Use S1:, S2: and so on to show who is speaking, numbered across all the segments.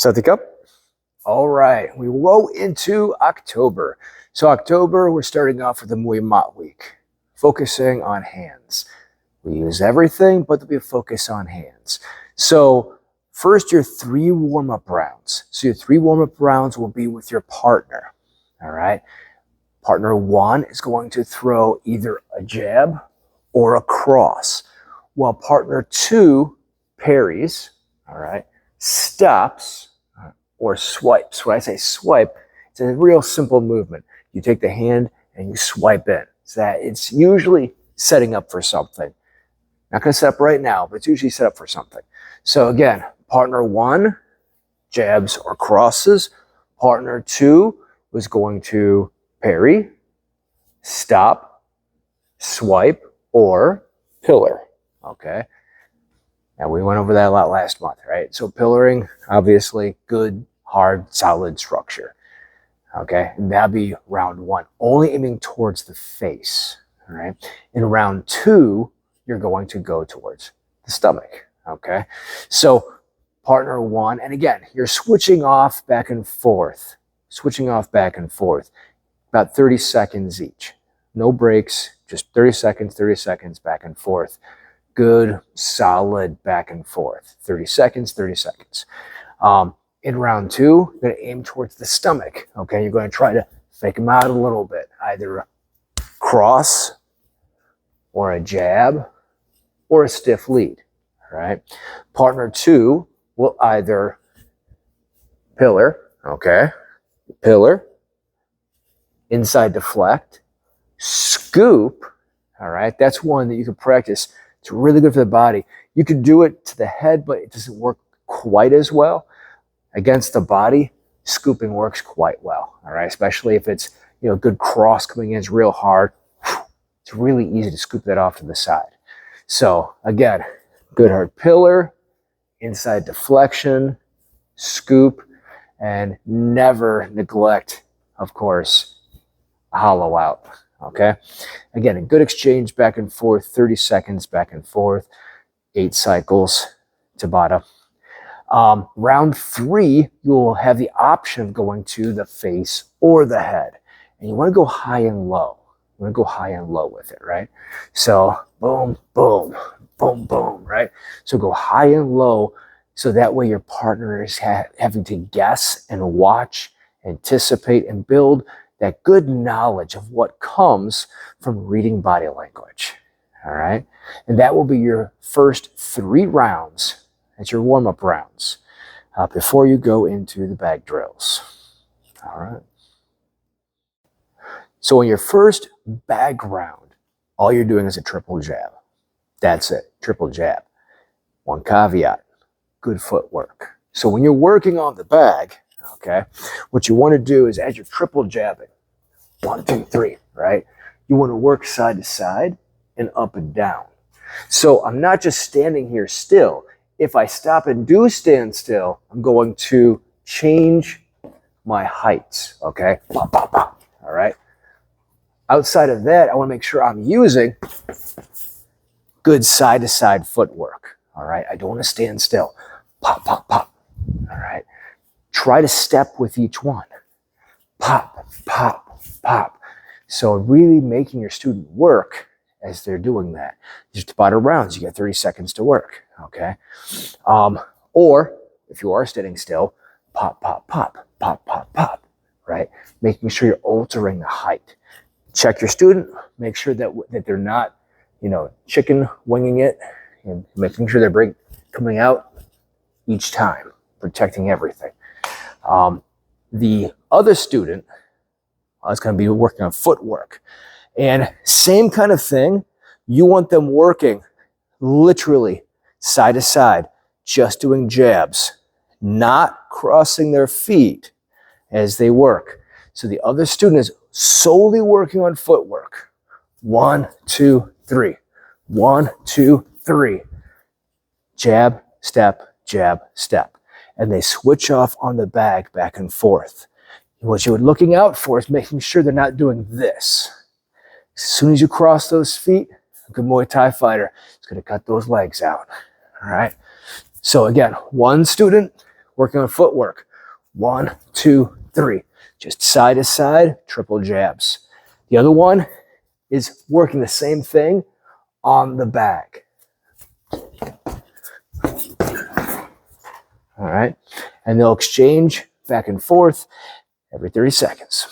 S1: Set the cup. All right, we go into October. So October, we're starting off with the Muay Mat week, focusing on hands. We use everything, but there'll be a focus on hands. So first, your 3 warm-up rounds. So your 3 warm-up rounds will be with your partner, all right? Partner 1 is going to throw either a jab or a cross, while partner 2 parries, all right, stops, or swipes. When I say swipe, it's a real simple movement. You take the hand and you swipe in. So that it's usually setting up for something. Not going to set up right now, but it's usually set up for something. So again, partner 1, jabs or crosses. Partner 2 was going to parry, stop, swipe, or pillar. Okay. Now, we went over that a lot last month, right? So pillaring, obviously, good, hard, solid structure. Okay, and that'll be round 1, only aiming towards the face, all right? In round 2, you're going to go towards the stomach, okay? So partner 1, and again, you're switching off back and forth, about 30 seconds each. No breaks, just 30 seconds, back and forth. Good, solid back and forth. 30 seconds. In round 2, you're going to aim towards the stomach. Okay, you're going to try to fake them out a little bit. Either a cross or a jab or a stiff lead. All right. Partner 2 will either pillar, okay, inside deflect, scoop. All right, that's one that you can practice. It's really good for the body. You can do it to the head, but it doesn't work quite as well. Against the body, scooping works quite well, all right? Especially if it's, good cross coming in, it's real hard. It's really easy to scoop that off to the side. So again, good hard pillar, inside deflection, scoop, and never neglect, of course, hollow out. Okay, again, a good exchange back and forth, 30 seconds back and forth, 8 cycles, Tabata. Round 3, you'll have the option of going to the face or the head. And you want to go high and low. With it, right? So boom, boom, boom, boom, right? So go high and low so that way your partner is having to guess and watch, anticipate, and build that good knowledge of what comes from reading body language, all right? And that will be your first 3 rounds. That's your warm-up rounds before you go into the bag drills, all right? So in your first bag round, all you're doing is a triple jab. That's it, triple jab. One caveat, good footwork. So when you're working on the bag, okay, what you want to do is as you're triple jabbing, 1, 2, 3, right? You want to work side to side and up and down. So I'm not just standing here still. If I stop and do stand still, I'm going to change my heights, okay? Pop, pop, pop, all right? Outside of that, I want to make sure I'm using good side to side footwork, all right? I don't want to stand still. Pop, pop, pop, all right? Try to step with each one. Pop, pop, pop. So really making your student work as they're doing that. Just about rounds, you get 30 seconds to work, okay? Or if you are standing still, pop, pop, pop, pop, pop, pop, right? Making sure you're altering the height. Check your student, make sure that they're not, chicken winging it, and making sure they're coming out each time, protecting everything. The other student is going to be working on footwork. And same kind of thing, you want them working literally side to side, just doing jabs, not crossing their feet as they work. So the other student is solely working on footwork. 1, 2, 3. 1, 2, 3. Jab, step, jab, step. And they switch off on the bag back and forth. What you're looking out for is making sure they're not doing this. As soon as you cross those feet, a good Muay Thai fighter is going to cut those legs out. All right. So again, one student working on footwork. 1, 2, 3. Just side to side, triple jabs. The other one is working the same thing on the bag. All right. And they'll exchange back and forth every 30 seconds.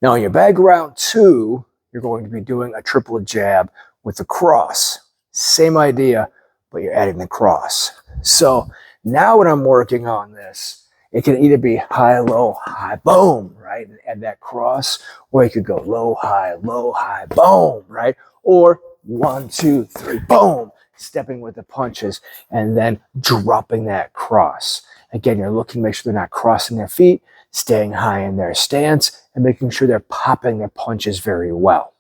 S1: Now in your bag round 2, you're going to be doing a triple jab with the cross. Same idea, but you're adding the cross. So now when I'm working on this, it can either be high, low, high, boom, right? And add that cross, or you could go low, high, boom, right? Or 1, 2, 3, boom, stepping with the punches and then dropping that cross. Again, you're looking to make sure they're not crossing their feet, staying high in their stance, and making sure they're popping their punches very well.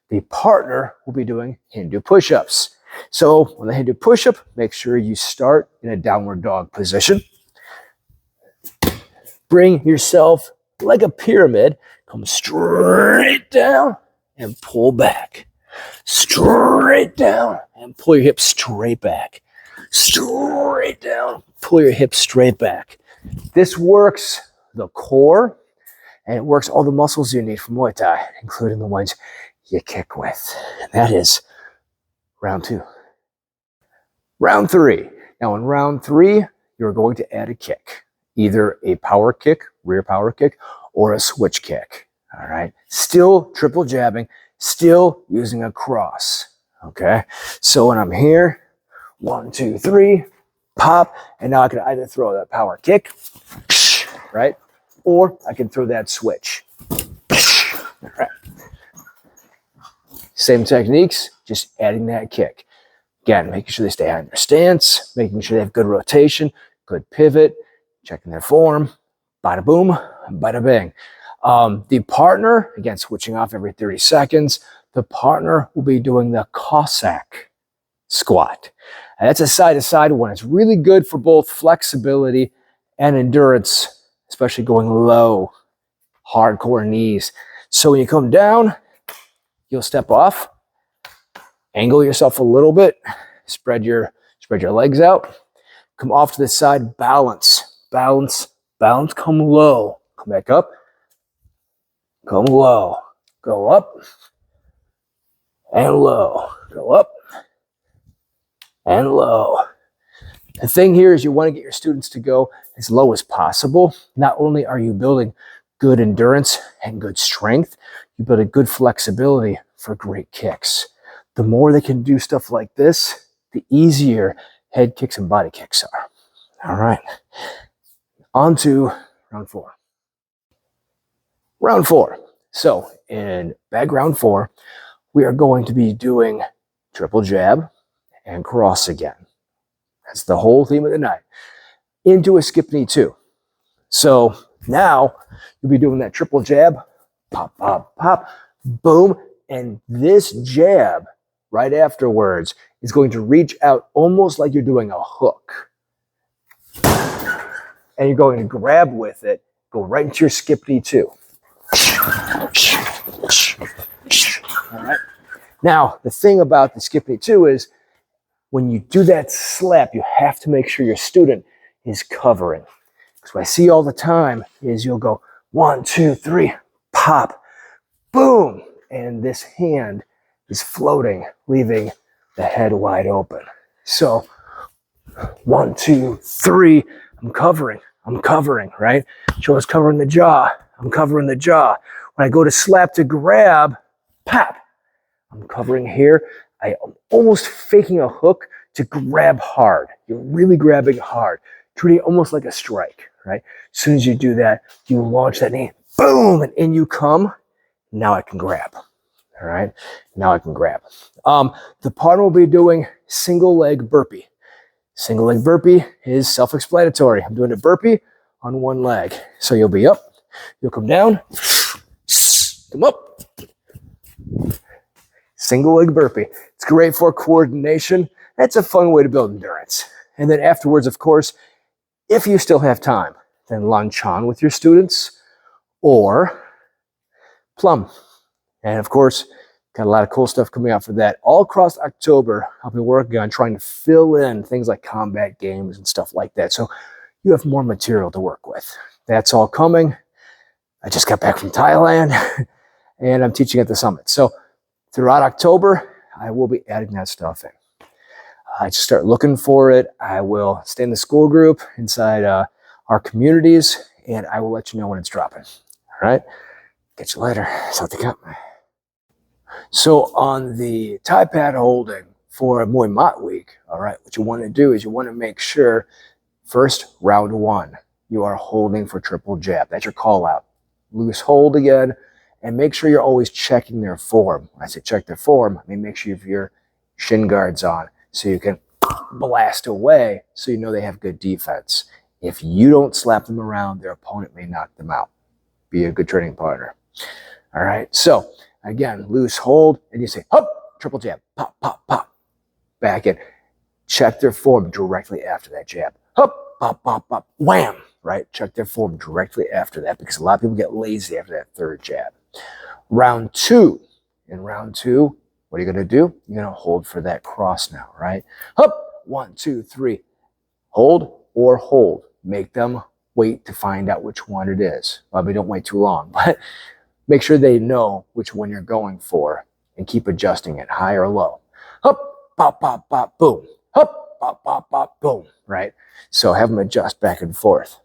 S1: The partner will be doing Hindu push-ups. So when the Hindu push-up, make sure you start in a downward dog position. Bring yourself like a pyramid, come straight down and pull back. Straight down and pull your hips straight back. Straight down, pull your hips straight back. This works the core and it works all the muscles you need for Muay Thai, including the ones you kick with. And that is round 2. Round 3. Now in round 3, you're going to add a kick. Either a power kick, rear power kick, or a switch kick. All right. Still triple jabbing, still using a cross. Okay. So when I'm here, 1, 2, 3, pop, and now I can either throw that power kick, right? Or I can throw that switch. All right. Same techniques, just adding that kick. Again, making sure they stay on their stance, making sure they have good rotation, good pivot, checking their form, bada boom, bada bang. The partner, again, switching off every 30 seconds, the partner will be doing the Cossack squat. And that's a side-to-side one. It's really good for both flexibility and endurance, especially going low, hardcore knees. So when you come down, you'll step off, angle yourself a little bit, spread your legs out, come off to the side, balance, come low, come back up, come low, go up, and low, go up, and low. The thing here is you want to get your students to go as low as possible. Not only are you building good endurance and good strength, you build a good flexibility for great kicks. The more they can do stuff like this, the easier head kicks and body kicks are. All right, on to round 4. Round 4. So in bag round 4, we are going to be doing triple jab and cross again. That's the whole theme of the night. Into a skip knee 2. So now you'll be doing that triple jab, pop, pop, pop, boom, and this jab right afterwards is going to reach out almost like you're doing a hook. And you're going to grab with it, go right into your skip knee 2. All right. Now, the thing about the skip knee 2 is when you do that slap, you have to make sure your student is covering. Because what I see all the time is you'll go 1, 2, 3, pop, boom, and this hand is floating, leaving the head wide open. So 1, 2, 3, I'm covering, right? Shoulders covering the jaw, I'm covering the jaw. When I go to slap to grab, pop, I'm covering here. I am almost faking a hook to grab hard. You're really grabbing hard, treating it almost like a strike, right? As soon as you do that, you launch that knee, boom, and in you come. Now I can grab, all right? Now I can grab. The partner will be doing single leg burpee. Single leg burpee is self-explanatory. I'm doing a burpee on one leg. So you'll be up, you'll come down, come up. Single leg burpee. It's great for coordination. It's a fun way to build endurance. And then afterwards, of course, if you still have time, then lunch on with your students or plum. And of course, Got a lot of cool stuff coming out for that. All across October, I'll be working on trying to fill in things like combat games and stuff like that. So you have more material to work with. That's all coming. I just got back from Thailand and I'm teaching at the summit. So throughout October, I will be adding that stuff in. I just start looking for it. I will stay in the school group inside our communities, and I will let you know when it's dropping. All right? Catch you later. South Dakota. So on the Thai pad holding for Muay Mat week, all right, what you want to do is you want to make sure first, round one, you are holding for triple jab. That's your call out. Loose hold again, and make sure you're always checking their form. When I say check their form, I mean make sure you have your shin guards on so you can blast away so you know they have good defense. If you don't slap them around, their opponent may knock them out. Be a good training partner. All right, so again, loose hold, and you say, hop, triple jab, pop, pop, pop, back in. Check their form directly after that jab. Hop, pop, pop, pop, wham, right? Check their form directly after that because a lot of people get lazy after that third jab. Round two. In round two, what are you going to do? You're going to hold for that cross now, right? Hop, 1, 2, 3. Hold or hold. Make them wait to find out which one it is. Probably don't wait too long, but make sure they know which one you're going for and keep adjusting it, high or low. Hop, pop, pop, pop, boom. Hop, pop, pop, pop, boom, right? So have them adjust back and forth.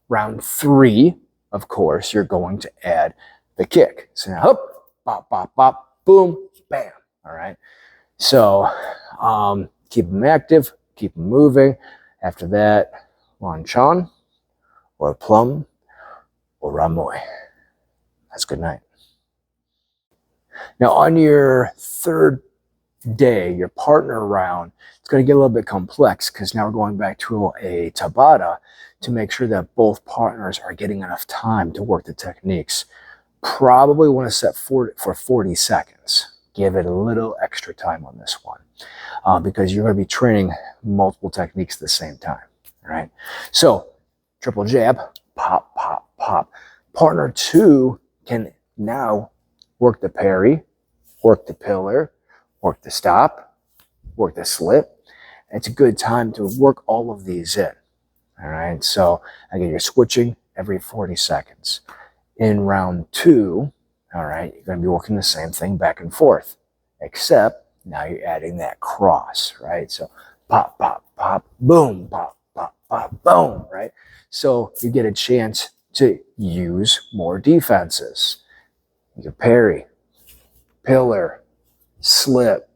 S1: Round three, of course, you're going to add the kick. So now, hop, pop, pop, pop, boom, bam, all right? So keep them active, keep them moving. After that, Wan Chan or Plum or Ramoy. That's good night. Now on your third day, your partner round, it's going to get a little bit complex because now we're going back to a Tabata to make sure that both partners are getting enough time to work the techniques. Probably want to set for 40 seconds. Give it a little extra time on this one because you're going to be training multiple techniques at the same time, right? So triple jab, pop, pop, pop. Partner two can now work the parry, work the pillar, work the stop, work the slip. It's a good time to work all of these in. All right, so again, you're switching every 40 seconds. In round two, all right, you're going to be working the same thing back and forth, except now you're adding that cross, right? So pop, pop, pop, boom, pop, pop, pop, boom, right? So you get a chance to use more defenses. You can parry, pillar, slip.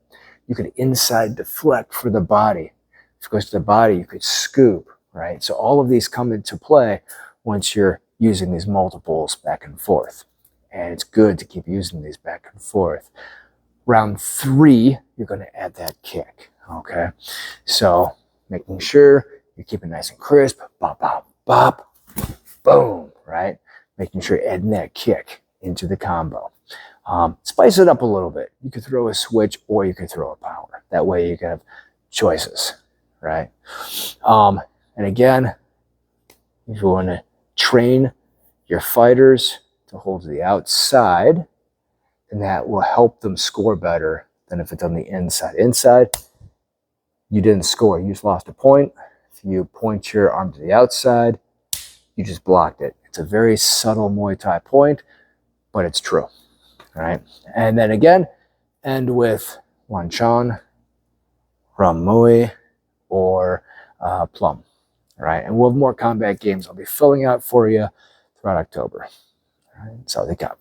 S1: You could inside deflect for the body. If it goes to the body, you could scoop, right? So all of these come into play once you're using these multiples back and forth. And it's good to keep using these back and forth. Round three, you're going to add that kick, okay? So making sure you keep it nice and crisp, bop, bop, bop, boom, right? Making sure you're adding that kick into the combo. Spice it up a little bit. You could throw a switch or you could throw a power. That way you can have choices, right? And again, if you want to train your fighters to hold to the outside, and that will help them score better than if it's on the inside. Inside, you didn't score. You just lost a point. If you point your arm to the outside, you just blocked it. It's a very subtle Muay Thai point, but it's true. All right. And then again, end with Wan Chan, Ramoy, or Plum. All right. And we'll have more combat games I'll be filling out for you throughout October. All right. So they got.